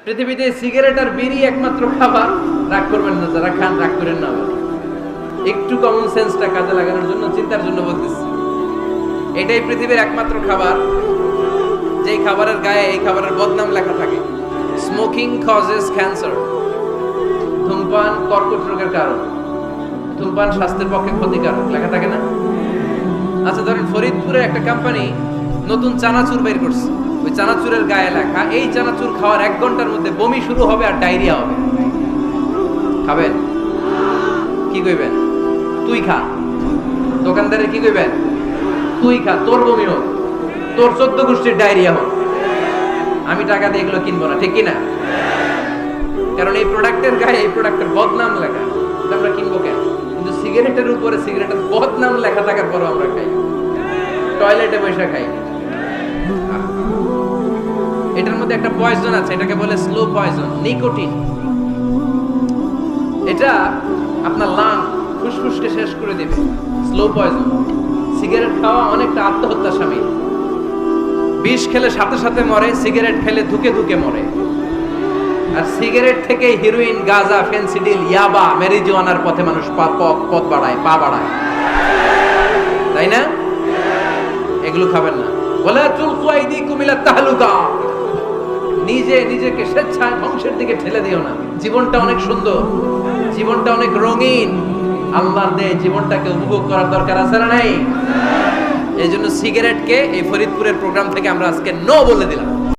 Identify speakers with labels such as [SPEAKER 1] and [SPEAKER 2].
[SPEAKER 1] পৃথিবীতে সিগারেট আর বিড়ি একমাত্র খাবার। রাগ করবেন না, যারা খান রাগ করেন না। একটু কমন সেন্সটা কাজে লাগানোর জন্য, চিন্তার জন্য বলতেছি। এটাই পৃথিবীর একমাত্র খাবার যেই খাবারের গায়ে এই খাবারের বদনাম লেখা থাকে, স্মোকিং কজেস ক্যান্সার। ধূমপান কর্কট রোগের কারণ, ধূমপান স্বাস্থ্যের পক্ষে ক্ষতিকারক লেখা থাকে না? আচ্ছা ধরেন ফরিদপুরে একটা কোম্পানি নতুন চানাচুর বের করছে, ওই চানাচুরের গায়ে লেখা এই চানাচুর খাওয়ার 1 ঘন্টার মধ্যে বমি শুরু হবে আর ডায়রিয়া হবে। খাবেন? কি কইবেন? তুই খা। দোকানদারে কি কইবেন? তুই খা, তোর বমি হোক, তোর 14 গোষ্ঠীর ডায়রিয়া হোক, আমি টাকা দিয়ে এগুলো কিনবো না, ঠিক কিনা? কারণ এই প্রোডাক্টের গায়ে এই প্রোডাক্টের বদনাম লেখা, আমরা কিনবো কেন? কিন্তু সিগারেটের উপরে সিগারেটের বদনাম লেখা থাকার পরও আমরা খাই, টয়লেটে বসে খাই। এটার মধ্যে একটা পয়জন আছে, এটাকে বলে স্লো পয়জন, নিকোটিন। এটা আপনার লাং ফুসফুসকে শেষ করে দেবে, স্লো পয়জন। সিগারেট খাওয়া অনেকটা আত্মহত্যা শামিল। বিষ খেলে সাথে সাথে মরে, সিগারেট খেলে ধুকে ধুকে মরে। আর সিগারেট থেকে হিরোইন, গাঁজা, ফেন্সিডিল, ইয়াবা, ম্যারিজুয়ানার পথে মানুষ পথ বাড়ায়, পা বাড়ায়, তাই না? এগুলো খাবেন না। ওয়ালা তুলকু আইদিকুম ইলা তাহলুকা, নিজে নিজেকে স্বেচ্ছায় ধ্বংসের দিকে ঠেলে দিও না। জীবনটা অনেক সুন্দর, জীবনটা অনেক রঙিন, আল্লাহর দেয় জীবনটাকে উপভোগ করার দরকার আছে না নাই? এই জন্য সিগারেটকে এই ফরিদপুরের প্রোগ্রাম থেকে আমরা আজকে নো বলে দিলাম।